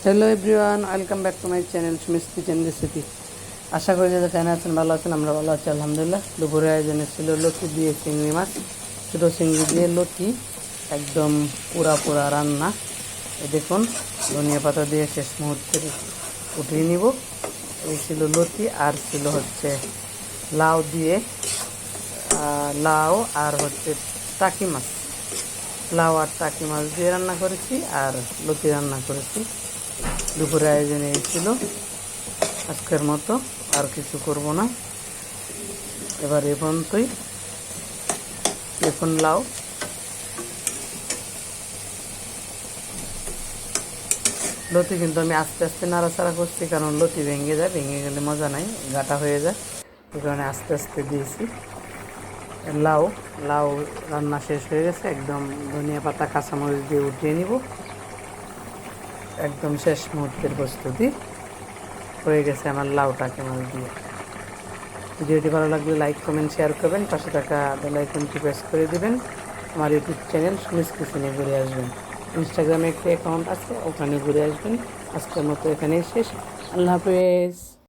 Hello everyone, welcome back to my channel Sumi's kitchen recipe. আশা করি যে যেখানে আছেন ভালো আছেন, আমরা ভালো আছি আলহামদুলিল্লাহ। দুপুরে আয়োজনে ছিল লতি দিয়ে চিংড়ি মাছ, ছোটো চিংড়ি দিয়ে লতি, একদম পুরা পুরা রান্না। এই দেখুন, ধনিয়া পাতা দিয়ে শেষ মুহূর্তে উঠিয়ে নিব। এই ছিল লতি, আর ছিল হচ্ছে লাউ দিয়ে, লাউ আর হচ্ছে টাকি মাছ, লাউ আর টাকি মাছ দিয়ে রান্না করেছি, আর লতি রান্না করেছি। দুপুরে আয়োজনে এই ছিল আজকের মতো, আর কিছু করব না। এবার এ পর্যন্তই। দেখুন লাউ, লতি কিন্তু আমি আস্তে আস্তে নাড়াচাড়া করছি, কারণ লতি ভেঙে যায়, ভেঙে গেলে মজা নাই, গাটা হয়ে যায়। এই কারণে আস্তে আস্তে দিয়েছি। লাউ লাউ রান্না শেষ হয়ে গেছে, একদম ধনিয়া পাতা কাঁচামরিচ দিয়ে উঠিয়ে নিব। একদম শেষ মুহূর্তের প্রস্তুতি হয়ে গেছে আমার লাউ টাকি মাছ দিয়ে। ভিডিওটি ভালো লাগলে লাইক কমেন্ট শেয়ার করবেন, পাশে থাকা বেল আইকনটি প্রেস করে দিবেন। আমার ইউটিউব চ্যানেল সুমিস কিচেনে ঘুরে আসবেন। ইনস্টাগ্রামে একটি অ্যাকাউন্ট আছে, ওখানে ঘুরে আসবেন। আজকের মতো এখানেই শেষ। আল্লাহ হাফেজ।